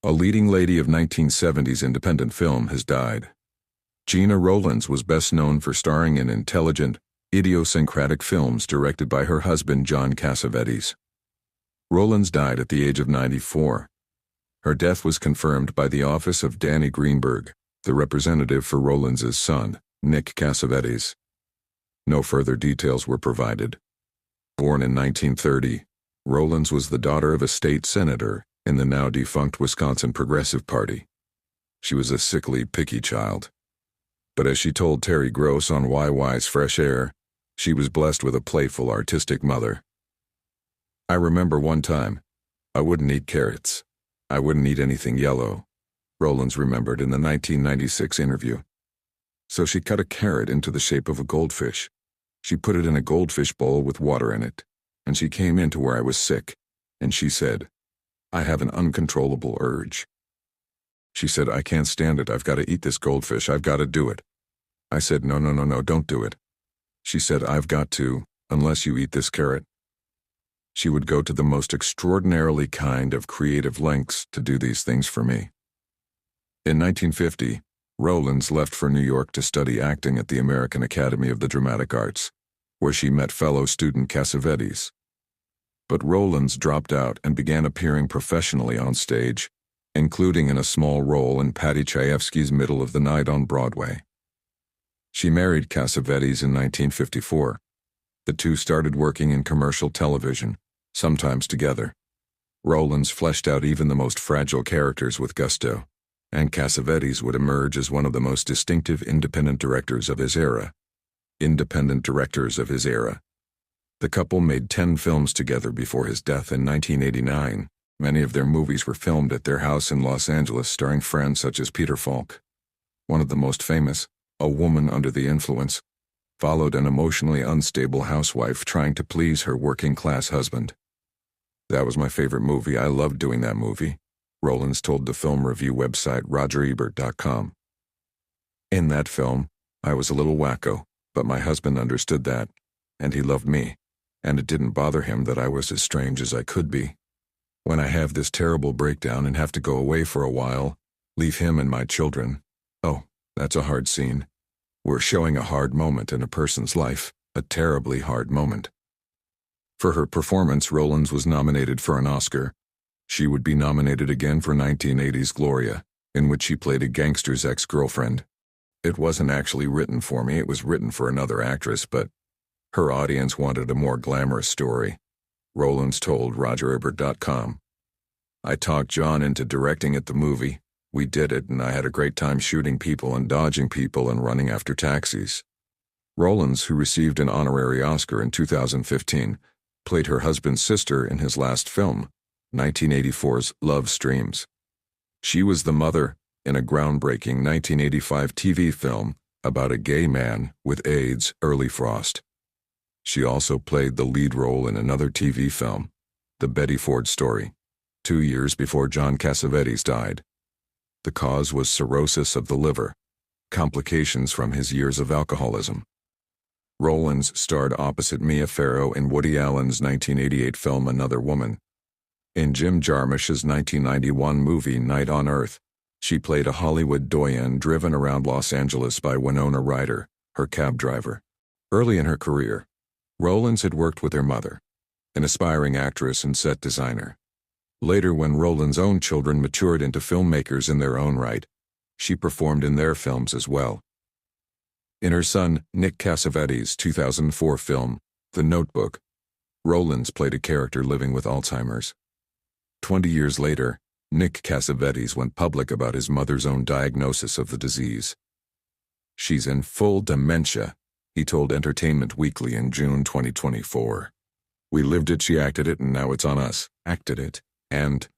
A leading lady of 1970s independent film has died. Gena Rowlands was best known for starring in intelligent, idiosyncratic films directed by her husband John Cassavetes. Rowlands died at the age of 94. Her death was confirmed by the office of Danny Greenberg, the representative for Rowlands' son, Nick Cassavetes. No further details were provided. Born in 1930, Rowlands was the daughter of a state senator in the now-defunct Wisconsin Progressive Party. She was a sickly, picky child. But as she told Terry Gross on YY's Fresh Air, she was blessed with a playful, artistic mother. "I remember one time, I wouldn't eat carrots. I wouldn't eat anything yellow," Rowlands remembered in the 1996 interview. "So she cut a carrot into the shape of a goldfish. She put it in a goldfish bowl with water in it, and she came into where I was sick, and she said, 'I have an uncontrollable urge.' She said, 'I can't stand it. I've got to eat this goldfish. I've got to do it.' I said, 'No, no, no, no, don't do it.' She said, 'I've got to, unless you eat this carrot.' She would go to the most extraordinarily kind of creative lengths to do these things for me." In 1950, Rowlands left for New York to study acting at the American Academy of the Dramatic Arts, where she met fellow student Cassavetes. But Rowlands dropped out and began appearing professionally on stage, including in a small role in Paddy Chayefsky's Middle of the Night on Broadway. She married Cassavetes in 1954. The two started working in commercial television, sometimes together. Rowlands fleshed out even the most fragile characters with gusto, and Cassavetes would emerge as one of the most distinctive independent directors of his era. The couple made 10 films together before his death in 1989. Many of their movies were filmed at their house in Los Angeles, starring friends such as Peter Falk. One of the most famous, A Woman Under the Influence, followed an emotionally unstable housewife trying to please her working-class husband. "That was my favorite movie. I loved doing that movie," Rowlands told the film review website RogerEbert.com. "In that film, I was a little wacko, but my husband understood that, and he loved me, and it didn't bother him that I was as strange as I could be. When I have this terrible breakdown and have to go away for a while, leave him and my children, oh, that's a hard scene. We're showing a hard moment in a person's life, a terribly hard moment." For her performance, Rowlands was nominated for an Oscar. She would be nominated again for 1980's Gloria, in which she played a gangster's ex-girlfriend. "It wasn't actually written for me, it was written for another actress, but her audience wanted a more glamorous story," Rowlands told RogerEbert.com. "I talked John into directing the movie. We did it, and I had a great time shooting people and dodging people and running after taxis." Rowlands, who received an honorary Oscar in 2015, played her husband's sister in his last film, 1984's Love Streams. She was the mother in a groundbreaking 1985 TV film about a gay man with AIDS, Early Frost. She also played the lead role in another TV film, The Betty Ford Story, 2 years before John Cassavetes died. The cause was cirrhosis of the liver, complications from his years of alcoholism. Rowlands starred opposite Mia Farrow in Woody Allen's 1988 film Another Woman. In Jim Jarmusch's 1991 movie Night on Earth, she played a Hollywood doyenne driven around Los Angeles by Winona Ryder, her cab driver. Early in her career, Rowlands had worked with her mother, an aspiring actress and set designer. Later, when Rowlands' own children matured into filmmakers in their own right, she performed in their films as well. In her son Nick Cassavetes' 2004 film, The Notebook, Rowlands played a character living with Alzheimer's. 20 years later, Nick Cassavetes went public about his mother's own diagnosis of the disease. "She's in full dementia," he told Entertainment Weekly in June 2024. "We lived it, she acted it, and now it's on us. Acted it. And